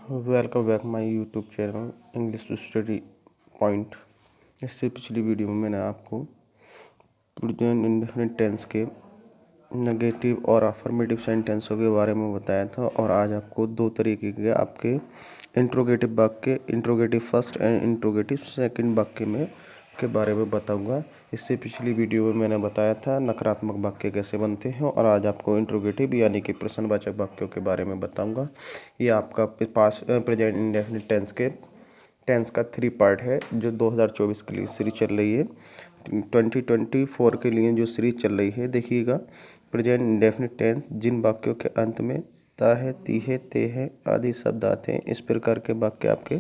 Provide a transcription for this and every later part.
Welcome back my YouTube channel English to study point. इससे पिछली video में मैंने आपको प्रेजेंट इंडेफिनिट टेंस के नेगेटिव और अफर्मेटिव सेंटेंसों के बारे में बताया था, और आज आपको दो तरीके के आपके इंट्रोगेटिव वाक्य, interrogative first and interrogative second वाक्य में के बारे में बताऊंगा। इससे पिछली वीडियो में मैंने बताया था नकारात्मक वाक्य कैसे बनते हैं, और आज आपको इंट्रोगेटिव यानी कि प्रश्नवाचक वाक्यों के बारे में बताऊंगा। ये आपका पास प्रेजेंट इंडेफिनिट टेंस का 3 पार्ट है जो 2024 के लिए सीरीज चल रही है। 2024 के लिए जो सीरीज चल रही है, देखिएगा। प्रेजेंट इंडेफिनिट टेंस, जिन वाक्यों के अंत में ता है, ती है, ते है आदि शब्द आते हैं, इस प्रकार के वाक्य आपके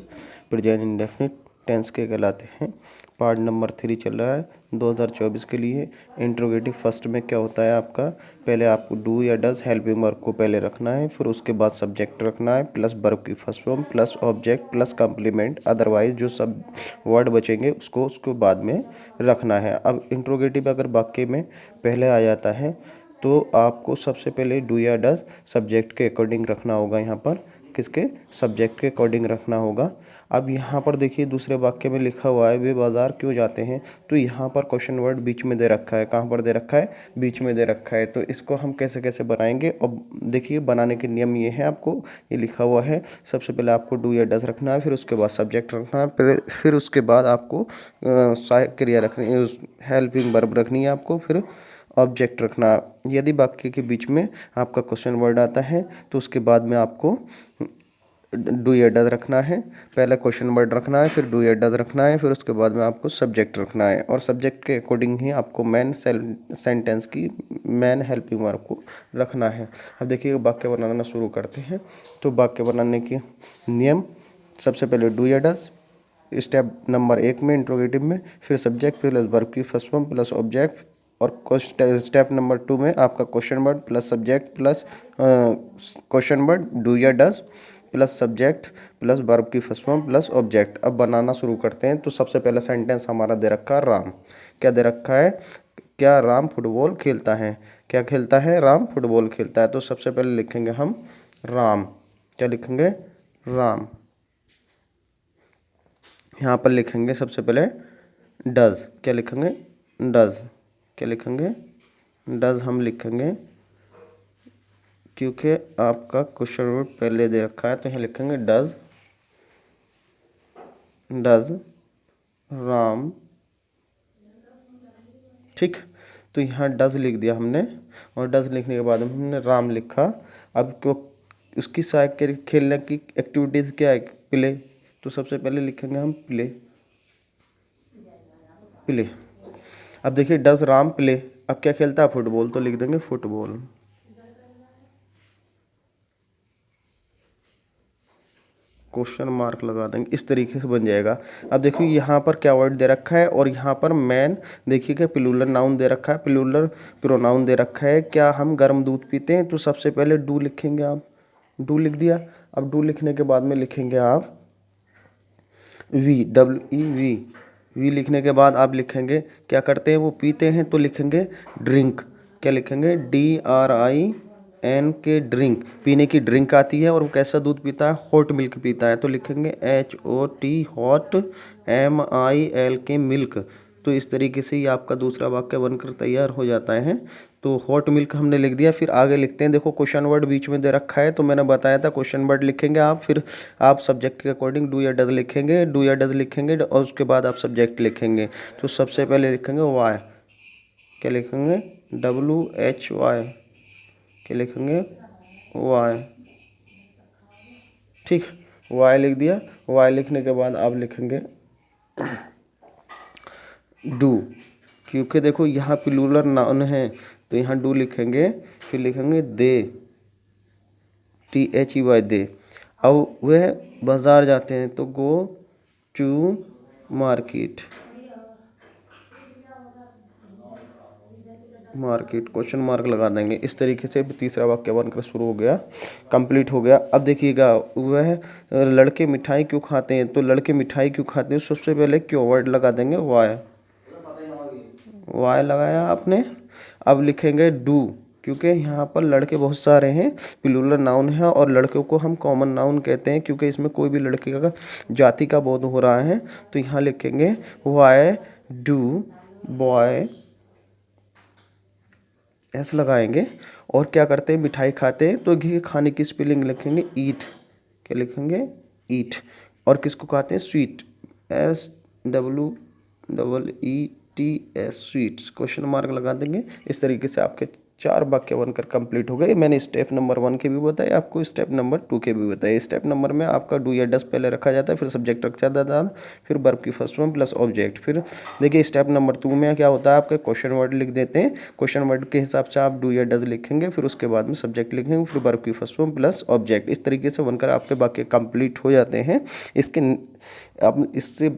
प्रेजेंट इंडेफिनिट टेंस के कहलाते हैं। पार्ट नंबर 3 चल रहा है 2024 के लिए। इंट्रोगेटिव फर्स्ट में क्या होता है आपका, पहले आपको डू या डज हेल्पिंग वर्ब को पहले रखना है, फिर उसके बाद सब्जेक्ट रखना है प्लस वर्ब की first form plus object plus complement, otherwise जो सब वर्ड बचेंगे उसको बाद में रखना है। अब इंट्रोगेटिव अगर वाक्य में पहले आ जाता है तो आपको सबसे पहले डू या डज सब्जेक्ट के अकॉर्डिंग रखना होगा। यहाँ पर किसके, सब्जेक्ट के अकॉर्डिंग रखना होगा। अब यहाँ पर देखिए दूसरे वाक्य में लिखा हुआ है वे बाजार क्यों जाते हैं, तो यहाँ पर क्वेश्चन वर्ड बीच में दे रखा है। कहाँ पर दे रखा है, बीच में दे रखा है। तो इसको हम कैसे कैसे बनाएंगे, अब देखिए बनाने के नियम ये है, आपको ये लिखा हुआ है। सबसे पहले आपको डू या डज रखना है, फिर उसके बाद सब्जेक्ट रखना है, फिर उसके बाद आपको सहायक क्रिया रखनी है, हेल्पिंग वर्ब रखनी है आपको, फिर ऑब्जेक्ट रखना। यदि वाक्य के बीच में आपका क्वेश्चन वर्ड आता है तो उसके बाद में आपको डू या डज रखना है। पहले क्वेश्चन वर्ड रखना है, फिर डू या डज रखना है, फिर उसके बाद में आपको सब्जेक्ट रखना है, और सब्जेक्ट के अकॉर्डिंग ही आपको मेन सेंटेंस की मेन हेल्पिंग वर्ब को रखना है। अब देखिए वाक्य बनाना शुरू करते हैं। तो वाक्य बनाने के नियम, सबसे पहले डू या डज स्टेप नंबर 1 में इंट्रोगेटिव में, फिर सब्जेक्ट प्लस वर्ब की फर्स्ट फॉर्म प्लस ऑब्जेक्ट, और स्टेप नंबर 2 में आपका question word plus subject plus question word do या does plus subject plus verb की फर्स्ट फॉर्म प्लस ऑब्जेक्ट। अब बनाना शुरू करते हैं। तो सबसे पहला सेंटेंस हमारा दे रखा है राम। क्या दे रखा है, क्या राम फुटबॉल खेलता है, क्या खेलता है, राम फुटबॉल खेलता है। तो सबसे पहले लिखेंगे हम राम। क्या लिखेंगे, राम। यहाँ पर लिखेंगे सबसे पहले डज। क्या लिखेंगे, डज। क्या लिखेंगे, डज हम लिखेंगे, क्योंकि आपका क्वेश्चन वर्ड पहले दे रखा है। तो यहाँ लिखेंगे डज, डज राम। ठीक, तो यहाँ डज लिख दिया हमने, और डज लिखने के बाद हमने राम लिखा। अब क्यों उसकी सहायक खेलने की एक्टिविटीज़ क्या है, प्ले। तो सबसे पहले लिखेंगे हम प्ले, प्ले। अब देखिए डज राम प्ले, अब क्या खेलता है, फुटबॉल, तो लिख देंगे फुटबॉल। क्वेश्चन मार्क लगा देंगे, इस तरीके से बन जाएगा। अब देखिए यहाँ पर क्या वर्ड दे रखा है, और यहाँ पर मैन देखिएगा प्लूरल नाउन दे रखा है, प्लूरल प्रोनाउन दे रखा है। क्या हम गर्म दूध पीते हैं, तो सबसे पहले डू लिखेंगे आप, डू लिख दिया। अब डू लिखने के बाद में लिखेंगे आप वी, WEV। वी लिखने के बाद आप लिखेंगे क्या करते हैं, वो पीते हैं, तो लिखेंगे ड्रिंक। क्या लिखेंगे, DRIN के ड्रिंक, पीने की ड्रिंक आती है, और वो कैसा दूध पीता है, हॉट मिल्क पीता है। तो लिखेंगे HOT हॉट, MIL के मिल्क। तो इस तरीके से ही आपका दूसरा वाक्य बनकर तैयार हो जाता है। तो हॉट मिल्क हमने लिख दिया। फिर आगे लिखते हैं, देखो क्वेश्चन वर्ड बीच में दे रखा है, तो मैंने बताया था क्वेश्चन वर्ड लिखेंगे आप, फिर आप सब्जेक्ट के अकॉर्डिंग डू या डज लिखेंगे, डू या डज लिखेंगे, और उसके बाद आप सब्जेक्ट लिखेंगे। तो सबसे पहले लिखेंगे वाई। क्या लिखेंगे, WHY। क्या लिखेंगे, वाई। ठीक, वाई लिख दिया। वाई लिखने के बाद आप लिखेंगे डू, क्योंकि देखो यहाँ प्लूरल नाउन है, तो यहाँ डू लिखेंगे। फिर लिखेंगे दे, THEY दे। अब वह बाजार जाते हैं, तो go to market, market question mark लगा देंगे। इस तरीके से तीसरा वाक्य बनकर शुरू हो गया, कंप्लीट हो गया। अब देखिएगा, वह लड़के मिठाई क्यों खाते हैं, तो लड़के मिठाई क्यों खाते हैं, सबसे पहले क्यों वर्ड लगा देंगे, वाई। वाई लगाया आपने। अब लिखेंगे डू, क्योंकि यहाँ पर लड़के बहुत सारे हैं, प्लूरल नाउन है और लड़कों को हम कॉमन नाउन कहते हैं क्योंकि इसमें कोई भी लड़के का जाति का बोध हो रहा है। तो यहाँ लिखेंगे वाई डू बॉय, ऐसे लगाएंगे। और क्या करते हैं, मिठाई खाते हैं, तो घी खाने की स्पेलिंग लिखेंगे ईट, क्या लिखेंगे ईट। और किसको खाते हैं, sweet, SWEETS, sweets, question mark लगा देंगे। इस तरीके से आपके 4 वाक्य बनकर कंप्लीट हो गए। मैंने स्टेप नंबर 1 के भी बताए, आपको स्टेप नंबर 2 के भी बताए। स्टेप नंबर में आपका डू या डस पहले रखा जाता है, फिर सब्जेक्ट रखा जाता है, फिर वर्ब की फर्स्ट फॉर्म प्लस ऑब्जेक्ट। फिर देखिए स्टेप नंबर 2 में क्या होता है, आपके क्वेश्चन वर्ड लिख देते हैं। क्वेश्चन वर्ड के हिसाब से आप डू या डज लिखेंगे, फिर उसके बाद में सब्जेक्ट लिखेंगे, फिर वर्ब की फर्स्ट फॉर्म प्लस ऑब्जेक्ट। इस तरीके से बनकर आपके वाक्य कंप्लीट हो जाते हैं। अब इसके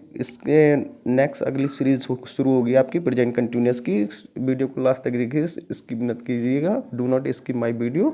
नेक्स्ट अगली सीरीज शुरू होगी आपकी प्रेजेंट कंटिन्यूअस की। वीडियो को लास्ट तक देखिए, स्किप मत कीजिएगा, do not skip my video.